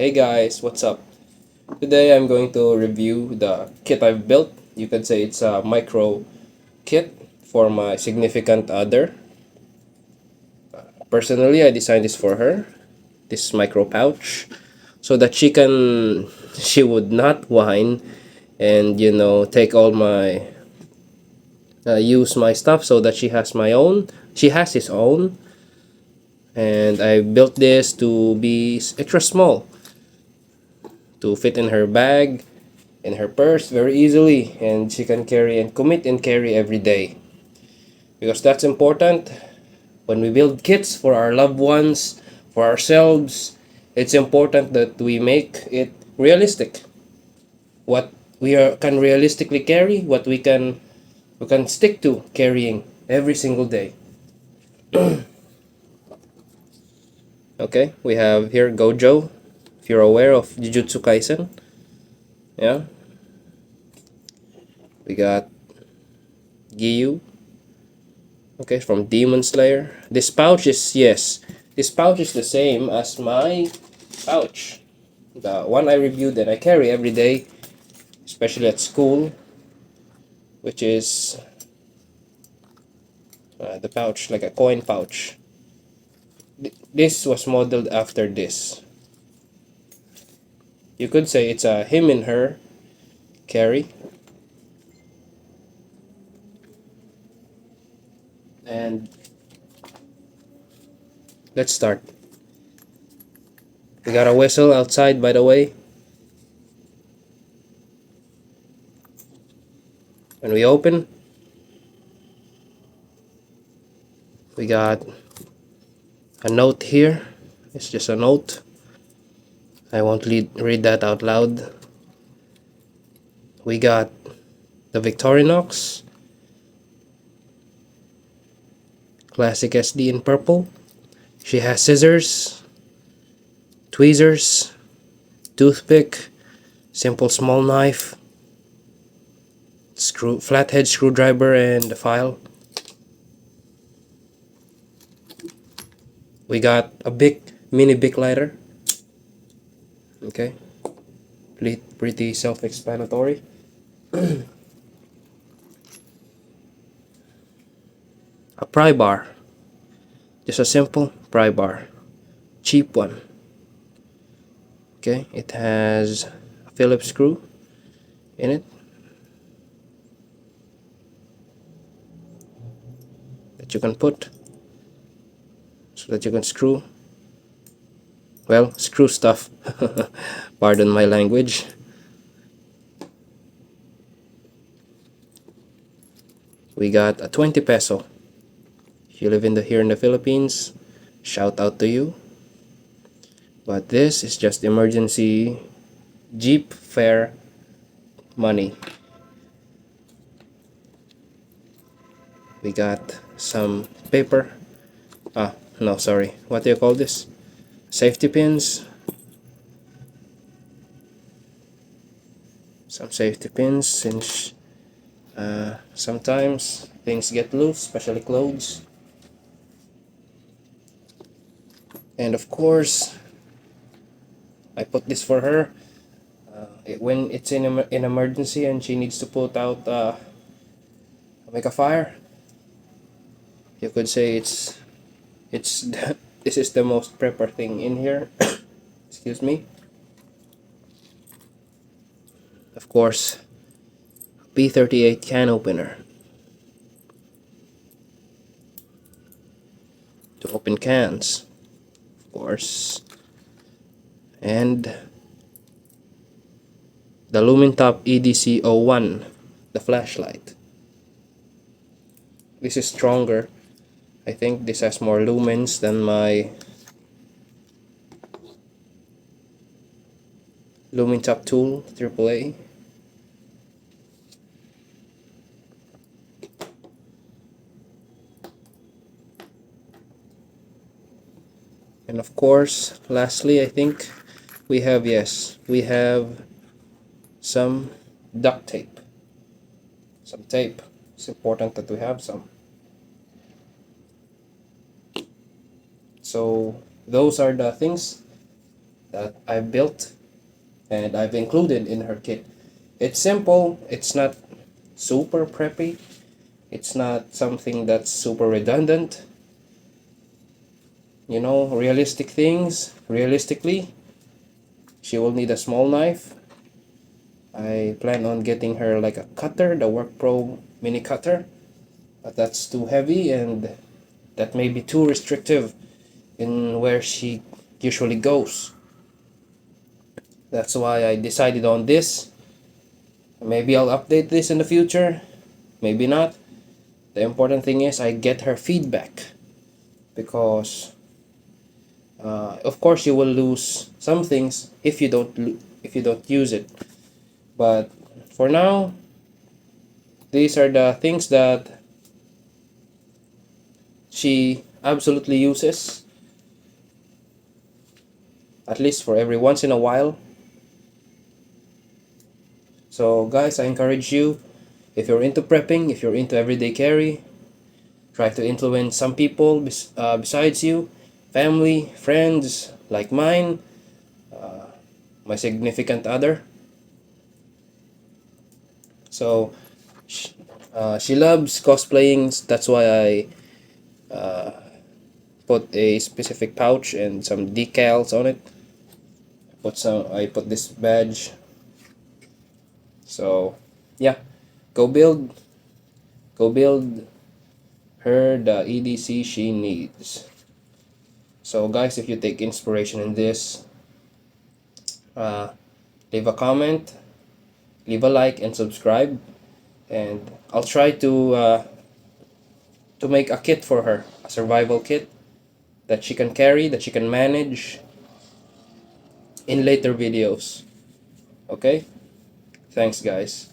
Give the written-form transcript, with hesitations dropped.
Hey guys, what's up? Today I'm going to review the kit I've built. You could say it's a micro kit for my significant other. Personally, I designed this for her, this micro pouch, so that she would not whine and take all my use my stuff, so that she has his own. And I built this to be extra small, to fit in her bag, in her purse very easily, and she can carry and commit and carry every day, because that's important. When we build kits for our loved ones, for ourselves, it's important that we make it realistic. What can realistically carry, what we can stick to carrying every single day. Okay, we have here Gojo, if you're aware of Jujutsu Kaisen. Yeah, we got Giyu. Okay, from Demon Slayer. This pouch is, yes, this pouch is the same as my pouch, the one I reviewed and I carry every day, especially at school, which is the pouch, like a coin pouch. This was modeled after this. You could say it's a him and her carry. And let's start. We got a whistle outside, by the way. When we open, we got a note here. It's just a note. I won't read that out loud. We got the Victorinox Classic SD in purple. She has scissors, tweezers, toothpick, simple small knife, flathead screwdriver, and a file. We got a big mini Bic lighter. Okay, pretty self-explanatory. A pry bar, just a simple pry bar, cheap one. Okay, it has a Phillips screw in it that you can put so that you can screw stuff. Pardon my language. We got a 20 peso. If you live here in the Philippines, shout out to you. But this is just emergency jeep fare money. We got some paper. No, sorry. What do you call this? Safety pins. Some safety pins, since sometimes things get loose, especially clothes. And of course, I put this for her when it's in an emergency and she needs to put out make a fire. You could say it's this is the most prepper thing in here. Excuse me. Of course, P38 can opener to open cans, of course, and the Lumintop EDC01, the flashlight. This is stronger. I think this has more lumens than my Lumintop tool AAA. And of course, lastly, I think we have some duct tape. Some tape. It's important that we have some. So those are the things that I built and I've included in her kit. It's simple, it's not super preppy, it's not something that's super redundant. You know, realistic things, realistically, she will need a small knife. I plan on getting her like a cutter, the Work Pro mini cutter, but that's too heavy and that may be too restrictive in where she usually goes. That's why I decided on this. Maybe I'll update this in the future, maybe not. The important thing is I get her feedback, because of course you will lose some things if you don't use it. But for now, these are the things that she absolutely uses, at least for every once in a while. So guys, I encourage you, if you're into prepping, if you're into everyday carry, try to influence some people besides you, family, friends like mine, my significant other. So she loves cosplaying. That's why I put a specific pouch and some decals on it. I put this badge. So yeah, go build her the EDC she needs. So guys, if you take inspiration in this, leave a comment, leave a like, and subscribe. And I'll try to make a kit for her, a survival kit that she can carry, that she can manage in later videos. Okay? Thanks, guys.